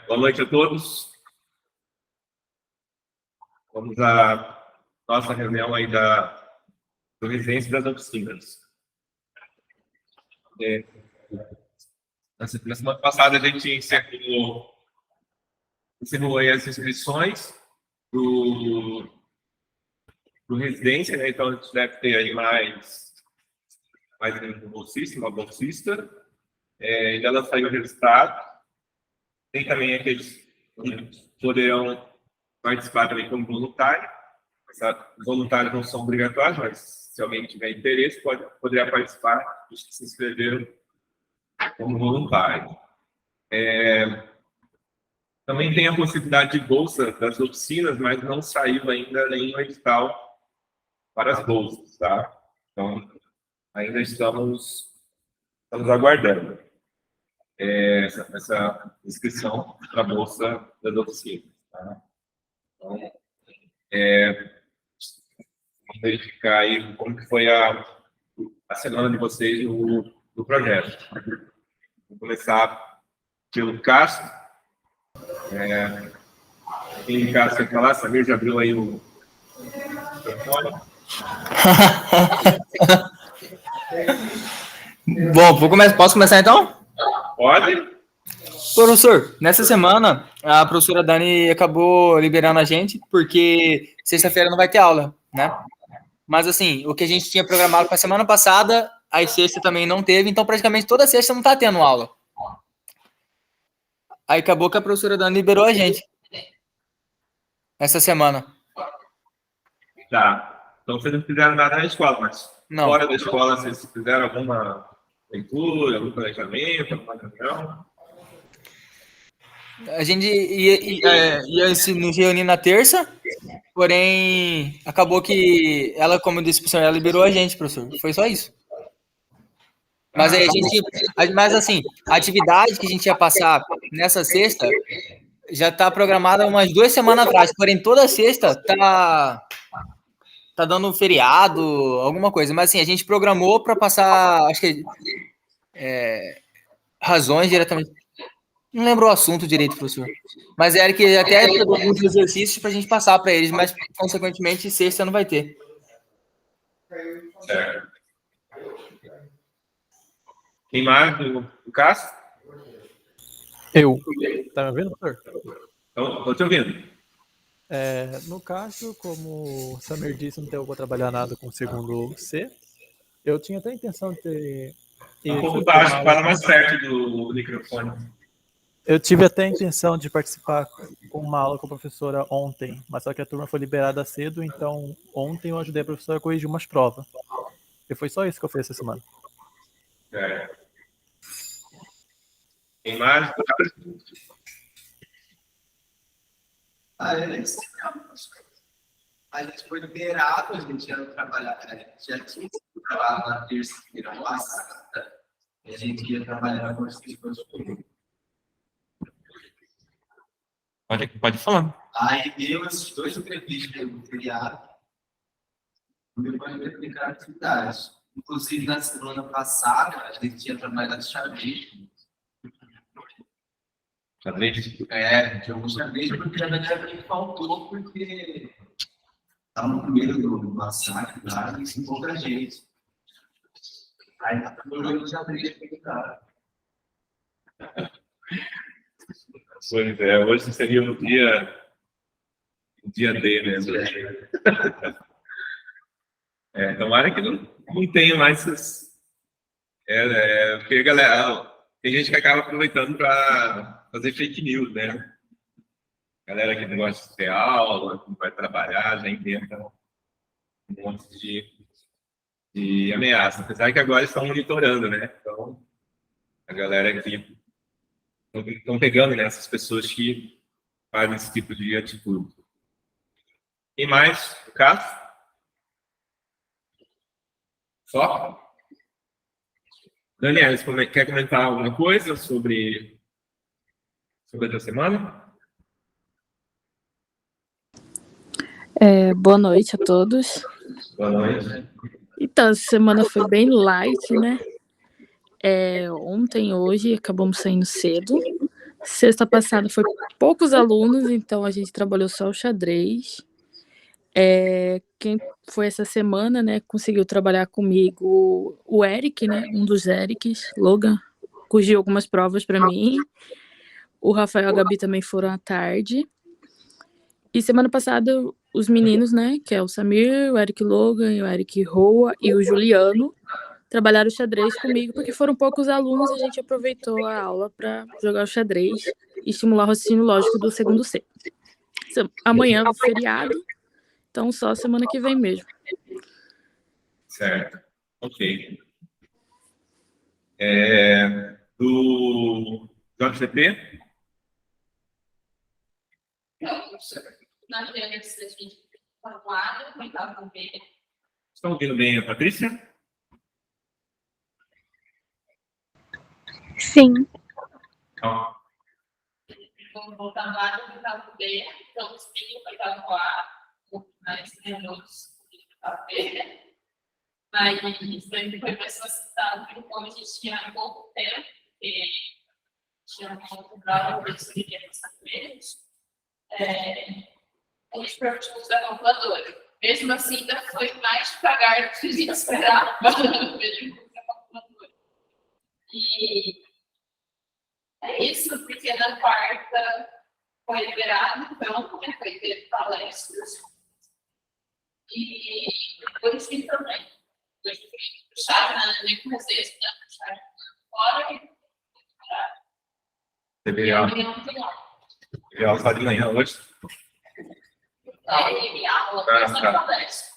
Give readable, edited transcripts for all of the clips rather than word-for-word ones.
Boa noite a todos. Vamos à nossa reunião aí do Residência das Oficinas. Na semana passada a gente encerrou aí as inscrições do Residência, né? Então a gente deve ter aí mais um bolsista, uma bolsista. Ainda não saiu o resultado. Tem também aqueles que poderão participar também como voluntário. Os voluntários não são obrigatórios, mas se alguém tiver interesse, poderá participar, os que se inscreveram como voluntário. Também tem a possibilidade de bolsa das oficinas, mas não saiu ainda nenhum edital para as bolsas, tá? Então, ainda estamos aguardando essa inscrição para a Bolsa das Oficinas. Tá? Então, vamos verificar aí como que foi a semana de vocês no projeto. Vou começar pelo Cássio. Quem Cássio quer falar? Samir já abriu aí o telefone. Bom, posso começar então? Pode. Professor, nessa semana a professora Dani acabou liberando a gente porque sexta-feira não vai ter aula, né? Mas assim, o que a gente tinha programado para a semana passada, a sexta também não teve, então praticamente toda sexta não está tendo aula. Aí acabou que a professora Dani liberou a gente essa semana. Tá. Então vocês não fizeram nada na escola, mas não. Fora da escola vocês fizeram alguma leitura, algum planejamento, alguma reunião? A gente ia se nos reunir na terça, porém acabou que ela, como eu disse, professor, ela liberou a gente, professor. Foi só isso. Mas aí assim, a atividade que a gente ia passar nessa sexta já está programada umas 2 semanas atrás, porém toda sexta tá dando feriado, alguma coisa. Mas assim, a gente programou para passar, acho que razões diretamente. Não lembro o assunto direito, professor. Mas era que até pegou alguns exercícios para a gente passar para eles, mas consequentemente sexta não vai ter. Certo. Quem mais? O Cássio? Eu. Tá me ouvindo, professor? Estou te ouvindo. No caso, como o Samir disse, não deu para trabalhar nada com o segundo C. Eu tinha até a intenção de ter... Um pouco baixo, fala mais perto do microfone. Eu tive até a intenção de participar com uma aula com a professora ontem, mas só que a turma foi liberada cedo, então ontem eu ajudei a professora a corrigir umas provas. E foi só isso que eu fiz essa semana. Quem mais? A gente foi liberado, a gente ia trabalhar, já tinha trabalhado na terça-feira passada, e a gente ia trabalhar com as pessoas. Pode falar. Aí deu esses 2 entrevistas do feriado, depois de aplicar atividades. Inclusive, na semana passada, a gente tinha trabalhado xadrez. Xadrez? Tinha alguns xadrez, porque na verdade faltou, porque estava no meio do massacre, lá, e sem pouca gente. Aí tá jogando xadrez com o cara. Pois é, hoje seria o dia D mesmo. Tomara que não tenha mais essas. Porque, galera, tem gente que acaba aproveitando para fazer fake news, né? Galera que não gosta de ter aula, que não vai trabalhar, já inventa um monte de ameaça. Apesar que agora estão monitorando, né? Então, a galera que estão pegando, né, essas pessoas que fazem esse tipo de atitude. Quem mais? O Cássio? Só? Daniel, você quer comentar alguma coisa sobre a semana? Boa noite a todos. Boa noite. Então, essa semana foi bem light, né? Ontem, hoje, acabamos saindo cedo. Sexta passada foi poucos alunos, então a gente trabalhou só o xadrez. Quem foi essa semana, né, conseguiu trabalhar comigo o Eric, né, um dos Erics, Logan, corrigiu algumas provas para mim. O Rafael e a Gabi também foram à tarde. E semana passada, os meninos, né, que é o Samir, o Eric Logan, o Eric Roa e o Juliano, trabalharam o xadrez comigo, porque foram poucos alunos, a gente aproveitou a aula para jogar o xadrez e estimular o raciocínio lógico do segundo C. Amanhã é o feriado, então só semana que vem mesmo. Certo. Ok. Do JCP? Estão ouvindo bem a Patrícia? Sim. Não. Vamos voltar lá no oitavo B, então os filhos vai estar no ar, mais minutos da feira. Mas isso aí foi mais solicitado, porque como a gente tinha pouco tempo, e tinha um pouco bravo por isso que ia passar com eles, a gente permitiu usar a calculadora. Mesmo assim, ainda foi mais devagar do que a gente esperava. E é isso, porque na quarta foi liberado, então foi ter palestras. E depois sim também. Depois puxar na necrosese, puxar fora e puxar. Teve aula só de manhã hoje? E aula, mas não palestra.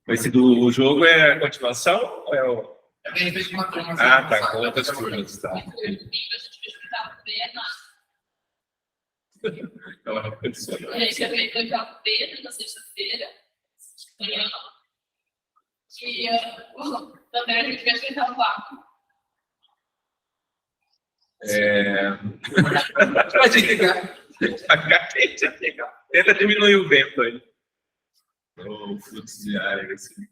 Esse do jogo é a continuação ou é o... A gente fez uma turma. Ah, tá, com outras turmas, tá. A gente fez oitavo B, a gente fez oitavo B na sexta-feira. E também a gente fez oitavo vácuo. Pode ligar. Tenta diminuir o vento aí. O fluxo de ar, assim.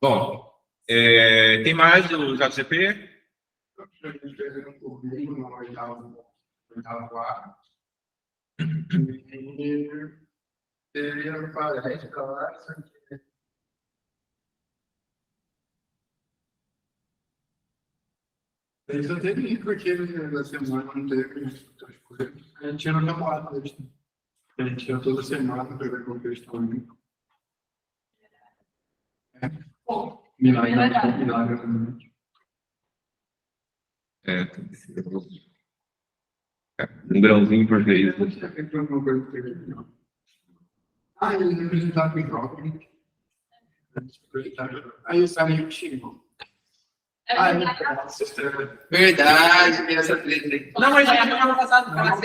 Bom, tem mais do JCP? Eles não teve porque da semana não teve outras coisas. A gente tinha namorado eles. A gente tinha toda semana para ver como eles estão indo. Milagre. Um grãozinho por vez. Ah, eles apresentaram com prova. Aí o Sarinho chegou. Verdade, tem essa treta aí. Não, mas já foi ano passado, foi na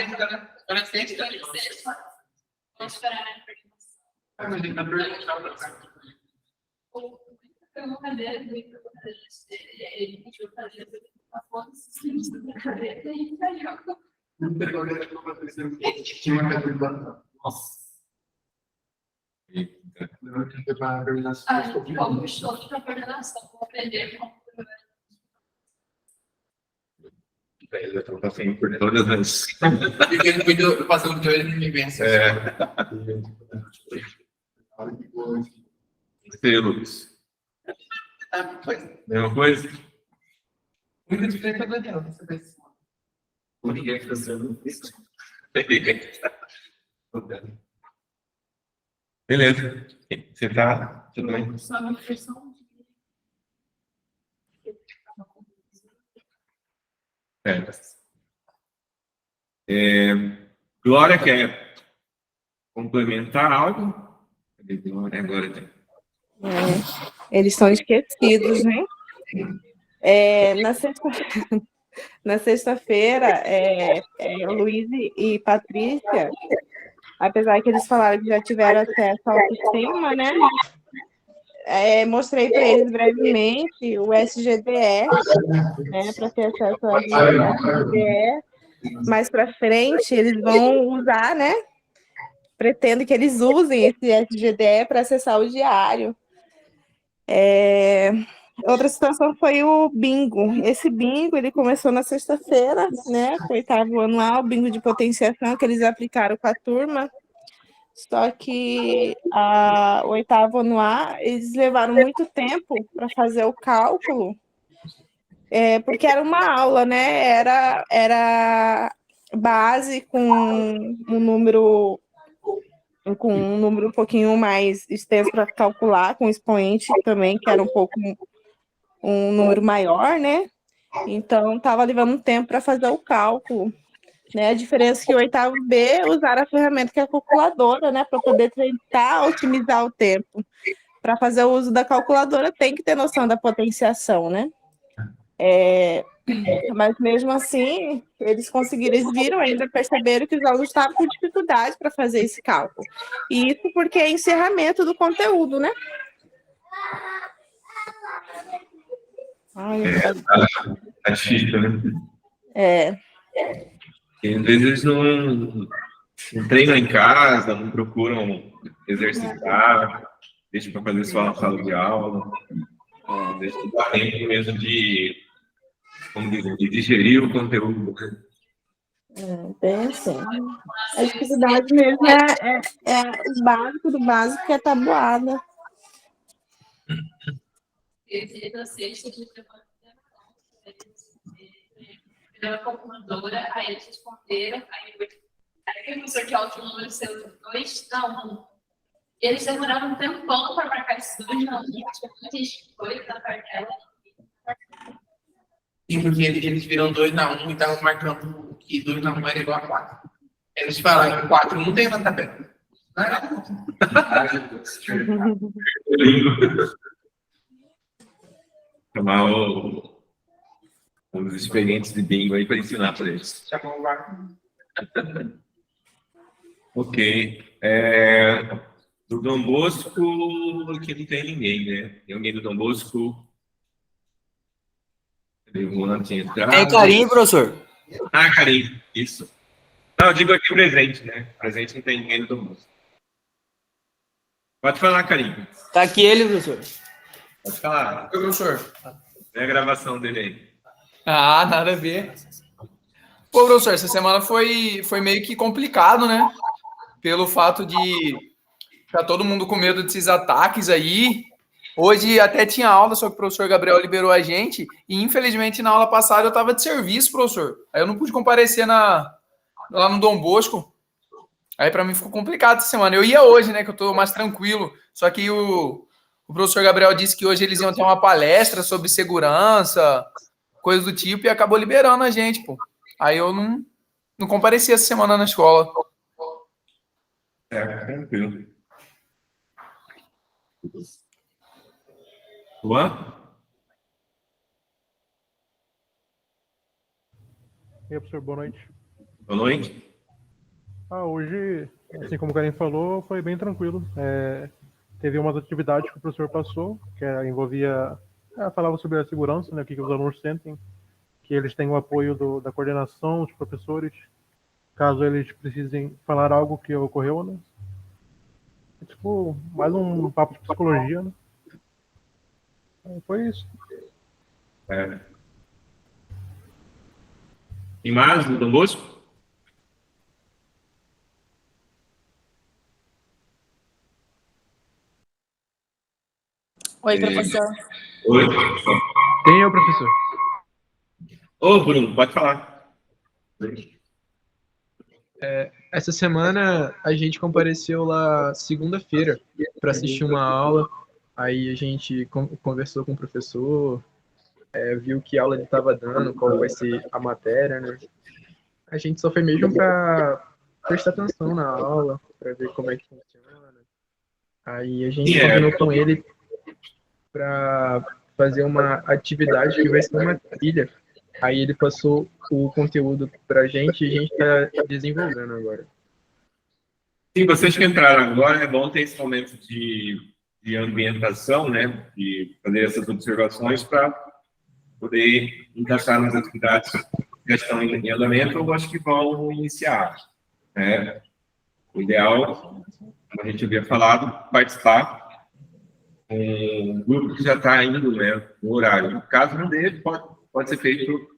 sexta. Vamos esperar a pergunta. Mas ele tá perguntando. Foi uma cadeira que veio para ele pediu para fazer uma foto da cadeira e a gente saiu. Não tem problema com a Patrícia. Tinha uma cadeira lá. Nossa. Não tem que para a coordenação. Como estou para a coordenação, vou aprender como. Eu estou passando por todas as... Porque ele cuidou, passando por ele e vence. Você, Lucas? Mesma coisa? Muita diferença do Daniel, você vê isso. Ninguém está fazendo isso. Beleza. Você tá tudo bem? Só uma versão. Glória quer complementar algo? Cadê Glória agora? Eles são esquecidos, né? Na sexta-feira, Luiz e Patrícia, apesar que eles falaram que já tiveram acesso ao sistema, né? Mostrei para eles brevemente o SGDE, né? Para ter acesso ao SGDE. Mais para frente, eles vão usar, né? pretendo que eles usem esse SGDE para acessar o diário. Outra situação foi o bingo. Esse bingo, ele começou na sexta-feira, né, com o 8º anual, bingo de potenciação que eles aplicaram com a turma. Só que o 8º anual, eles levaram muito tempo para fazer o cálculo, porque era uma aula, né, era base com um número um pouquinho mais extenso para calcular, com expoente também, que era um número maior, né? Então, estava levando um tempo para fazer o cálculo, né? A diferença é que o 8º B usaram a ferramenta que é a calculadora, né? Para poder tentar otimizar o tempo. Para fazer o uso da calculadora, tem que ter noção da potenciação, né? Mas mesmo assim, eles viram ainda, perceberam que os alunos estavam com dificuldade para fazer esse cálculo. E isso porque é encerramento do conteúdo, né? Tá difícil, né? E às vezes eles não treinam em casa, não procuram exercitar, deixam para fazer só na sala de aula, deixa não dá tempo mesmo de, como dizem, de digerir o conteúdo. Bem assim. A dificuldade mesmo é o básico do básico, que é tabuada. Na sexta, a gente pela calculadora, aí eles responderam, aí o professor que o número seu 2, não. E eles demoraram um tempão para marcar esses 2, não. Tinha muitas coisas na cartela. Sim, porque eles viram 2 na 1 e estavam marcando que 2 na 1 era igual a 4. Eles falaram que 4 não tem na tabela. Chamar os experientes de bingo aí para ensinar para eles. Chamou o VAR. Ok. Do Dom Bosco, aqui não tem ninguém, né? Tem alguém do Dom Bosco? Tem carinho, professor? Ah, carinho, isso. Não, eu digo aqui presente, né? Presente não tem ninguém do Dom Bosco. Pode falar, carinho. Tá aqui ele, professor. Pode falar. Oi, professor. Vê a gravação dele aí. Ah, nada a ver. Pô, professor, essa semana foi meio que complicado, né? Pelo fato de ficar todo mundo com medo desses ataques aí. Hoje até tinha aula, só que o professor Gabriel liberou a gente. E infelizmente na aula passada eu estava de serviço, professor. Aí eu não pude comparecer lá no Dom Bosco. Aí para mim ficou complicado essa semana. Eu ia hoje, né? Que eu tô mais tranquilo. Só que o professor Gabriel disse que hoje eles iam ter uma palestra sobre segurança, coisa do tipo, e acabou liberando a gente, pô. Aí eu não compareci essa semana na escola. Tranquilo. Juan? E aí, professor, boa noite. Boa noite. Hoje, assim como o Karen falou, foi bem tranquilo. Teve umas atividades que o professor passou, que envolvia... falava sobre a segurança, né, o que os alunos sentem, que eles têm o apoio da coordenação, dos professores, caso eles precisem falar algo que ocorreu, né? Tipo, mais um papo de psicologia, né? Foi isso. Tem mais do Dom Bosco? Oi, professor. Oi. Tem eu, professor. Ô, Bruno, pode falar. Essa semana a gente compareceu lá segunda-feira para assistir uma aula. Aí a gente conversou com o professor, viu que aula ele estava dando, qual vai ser a matéria, né? A gente só foi mesmo para prestar atenção na aula, para ver como é que funciona. Aí a gente combinou com ele para fazer uma atividade que vai ser uma trilha. Aí ele passou o conteúdo para a gente e a gente está desenvolvendo agora. Sim, vocês que entraram agora, é bom ter esse momento de ambientação, né? De fazer essas observações para poder encaixar nas atividades que já estão em andamento ou acho que vão iniciar, né? O ideal, como a gente havia falado, participar com um grupo que já está indo, né, no horário. No caso não dele, pode ser feito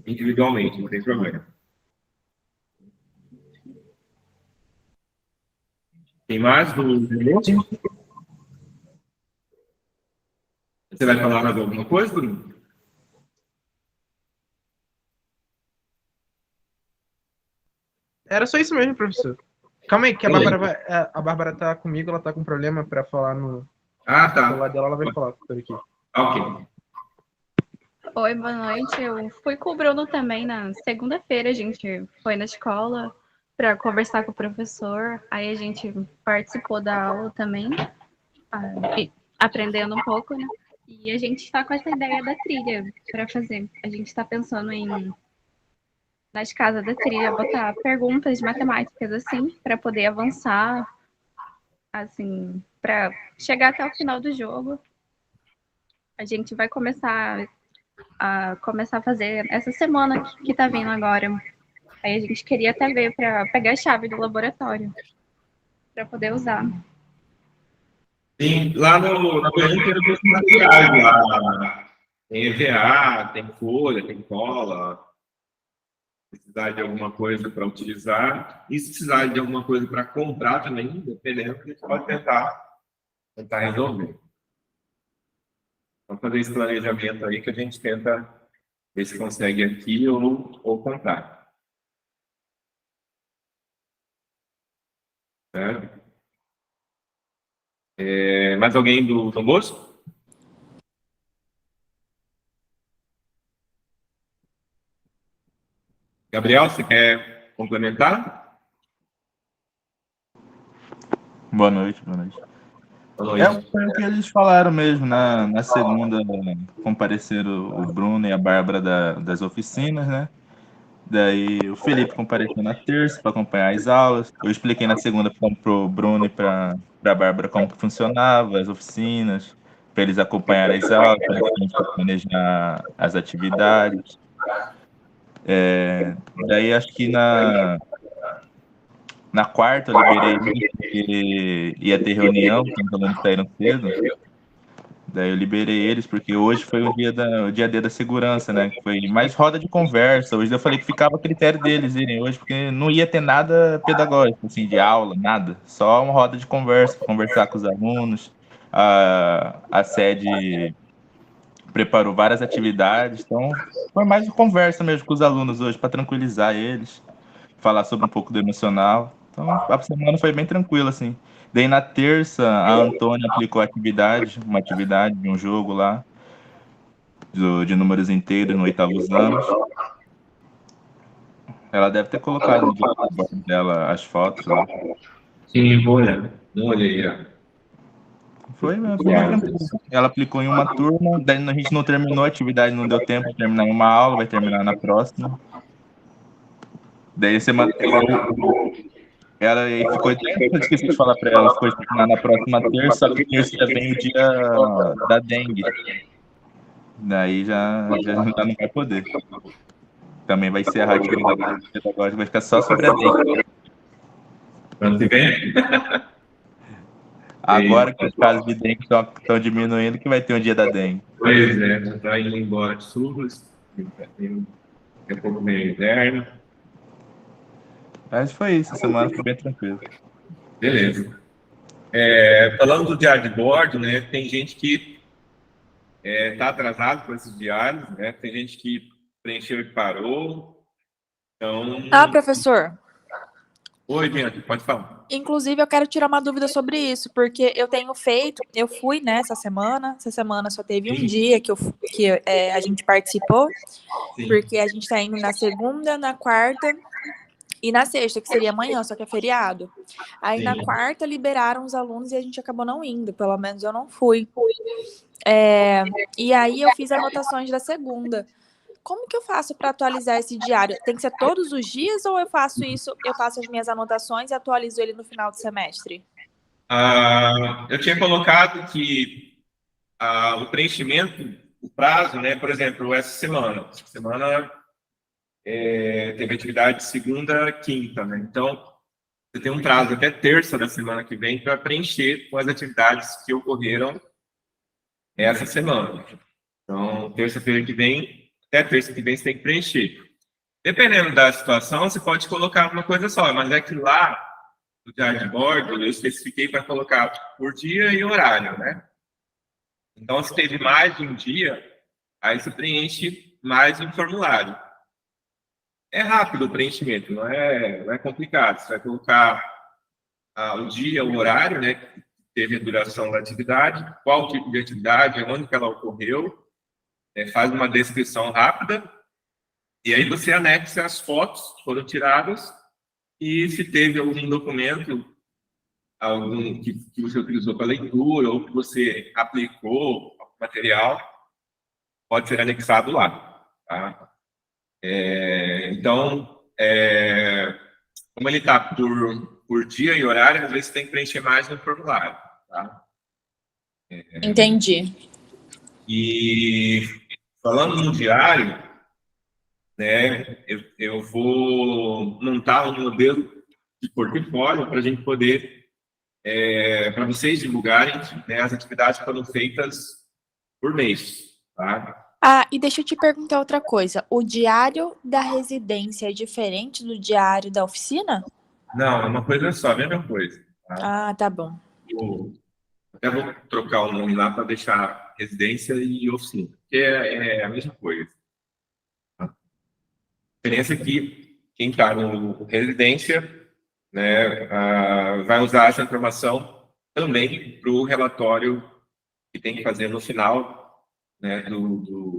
individualmente, não tem problema. Tem mais do último? Você vai falar mais alguma coisa, Bruno? Era só isso mesmo, professor. Calma aí, que a Bárbara tá comigo, ela tá com problema pra falar no Ah, celular tá. dela, ela vai falar por aqui. Ok. Oi, boa noite. Eu fui com o Bruno também na segunda-feira. A gente foi na escola para conversar com o professor. Aí a gente participou da aula também, aprendendo um pouco, né? E a gente está com essa ideia da trilha para fazer. A gente está pensando em, nas casas da trilha, botar perguntas de matemáticas, assim, para poder avançar, assim, para chegar até o final do jogo. A gente vai começar a fazer essa semana que tá vindo agora. Aí a gente queria até ver para pegar a chave do laboratório para poder usar. Sim, lá na Goiânia tem alguns materiais lá. Tem EVA, tem folha, tem cola. Se precisar de alguma coisa para utilizar. E se precisar de alguma coisa para comprar também, dependendo, a gente pode tentar resolver. Vamos fazer esse planejamento aí que a gente tenta ver se consegue aqui ou comprar. Certo? Mais alguém do Bosco? Gabriel, você quer complementar? Boa noite, boa noite. Boa noite. Foi o que eles falaram mesmo, na segunda compareceram o Bruno e a Bárbara das oficinas, né? Daí o Felipe compareceu na terça para acompanhar as aulas. Eu expliquei na segunda para o Bruno e para a Bárbara como que funcionava as oficinas, para eles acompanharem as aulas, para a gente planejar as atividades. Daí acho que na quarta eu liberei eles porque ia ter reunião, que os alunos saíram cedo. Daí eu liberei eles porque hoje foi o dia D da segurança, né? Que foi mais roda de conversa. Hoje eu falei que ficava a critério deles irem hoje, porque não ia ter nada pedagógico, assim, de aula, nada. Só uma roda de conversa, conversar com os alunos. A sede preparou várias atividades, então foi mais uma conversa mesmo com os alunos hoje, para tranquilizar eles, falar sobre um pouco do emocional. Então a semana foi bem tranquila, assim. Daí na terça, a Antônia aplicou uma atividade de um jogo lá, de números inteiros no 8º anos. Ela deve ter colocado no Discord dela as fotos lá. Sim, vou olhar. Não olhei já. Foi bem tranquilo. Ela aplicou em uma turma, daí a gente não terminou a atividade, não deu tempo de terminar em uma aula, vai terminar na próxima. Daí semana ela ficou, eu esqueci de falar para ela, ficou na próxima terça, só que terça já vem o dia da dengue. Daí já não vai poder. Também vai ser a atividade pedagógica, vai ficar só sobre a dengue. Ano que vem? Agora que os casos de dengue estão diminuindo, que vai ter um dia da dengue. Pois é, já está indo embora de chuvas, tem um pouco meio inverno. Mas foi isso, a semana foi bem tranquila. Beleza. Falando do diário de bordo, né, tem gente que está atrasado com esses diários, né, tem gente que preencheu e parou. Então... Professor. Oi, Bianca, pode falar. Inclusive, eu quero tirar uma dúvida sobre isso, porque eu fui nessa semana, só teve um dia que a gente participou, porque a gente está indo na segunda, na quarta e na sexta, que seria amanhã, só que é feriado. Aí na quarta liberaram os alunos e a gente acabou não indo, pelo menos eu não fui. E aí eu fiz anotações da segunda. Como que eu faço para atualizar esse diário? Tem que ser todos os dias ou eu faço as minhas anotações e atualizo ele no final do semestre? Eu tinha colocado que o preenchimento, o prazo, né, por exemplo, essa semana teve atividade segunda, quinta, né? Então, você tem um prazo até terça da semana que vem para preencher com as atividades que ocorreram essa semana. Então, terça-feira que vem, até terça que vem, você tem que preencher. Dependendo da situação, você pode colocar uma coisa só, mas é que lá, no diário de bordo, eu especifiquei para colocar por dia e horário, né? Então, se teve mais de um dia, aí você preenche mais um formulário. É rápido o preenchimento, não é complicado. Você vai colocar o dia, o horário, né? Que teve a duração da atividade, qual tipo de atividade, onde que ela ocorreu, faz uma descrição rápida, e aí você anexa as fotos que foram tiradas, e se teve algum documento, algum que você utilizou para leitura, ou que você aplicou material, pode ser anexado lá, tá? Então, como ele está por dia e horário, às vezes você tem que preencher mais no formulário, tá? Entendi. E falando no diário, né, eu vou montar um modelo de portfólio para a gente poder, para vocês divulgarem, né, as atividades que foram feitas por mês, tá? Ah, e deixa eu te perguntar outra coisa. O diário da residência é diferente do diário da oficina? Não, é uma coisa só, a mesma coisa. Tá? Ah, tá bom. Até vou trocar o nome lá para deixar residência e oficina, que é a mesma coisa. A diferença é que quem está no residência, né, vai usar essa informação também para o relatório que tem que fazer no final, né,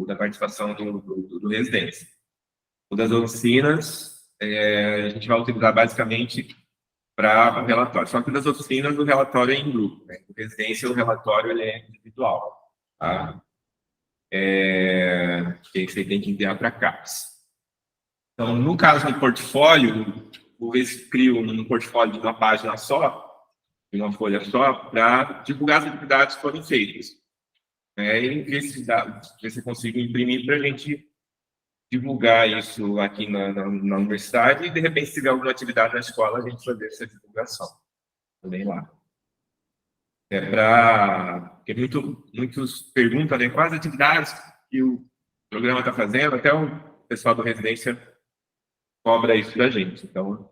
da participação do residência. O das oficinas, a gente vai utilizar basicamente para o relatório. Só que das oficinas, o relatório é em grupo. Né? O residência, o relatório ele é individual. Tá? Que você tem que enviar para cá. Então, no caso do portfólio, o crio um portfólio de uma página só, de uma folha só, para divulgar as atividades que foram feitas. E ver se consigo imprimir para a gente divulgar isso aqui na universidade e, de repente, se tiver alguma atividade na escola, a gente fazer essa divulgação também lá. Porque muitos perguntam, né, quais atividades que o programa está fazendo, até o pessoal da residência cobra isso da gente. Então,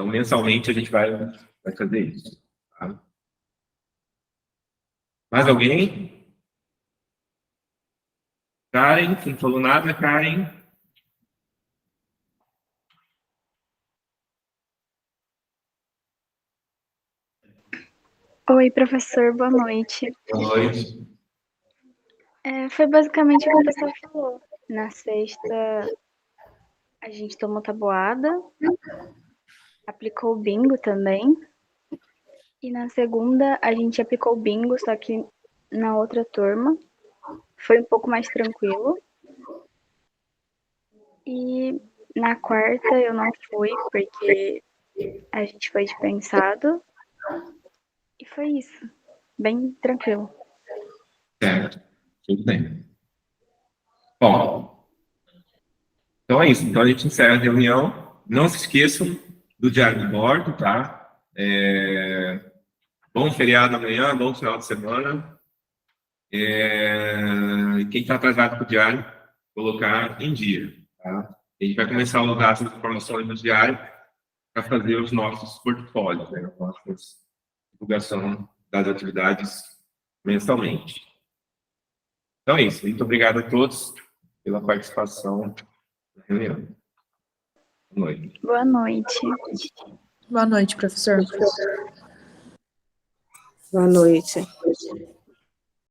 mensalmente, a gente vai fazer isso. Tá? Mais alguém? Karen, você não falou nada, Karen? Oi, professor, boa noite. Boa noite. Foi basicamente o que o pessoal falou. Na sexta, a gente tomou tabuada, aplicou o bingo também. E na segunda, a gente aplicou o bingo, só que na outra turma. Foi um pouco mais tranquilo. E na quarta eu não fui, porque a gente foi dispensado. E foi isso. Bem tranquilo. Certo. Tudo bem. Bom, então é isso. Então a gente encerra a reunião. Não se esqueçam do diário de bordo, tá? Bom feriado amanhã, bom final de semana. Quem está atrasado para o diário, colocar em dia. Tá? A gente vai começar a usar essas informações no diário para fazer os nossos portfólios, né? A nossa divulgação das atividades mensalmente. Então é isso. Muito obrigado a todos pela participação na reunião. Boa noite. Boa noite. Boa noite, professor. Boa noite.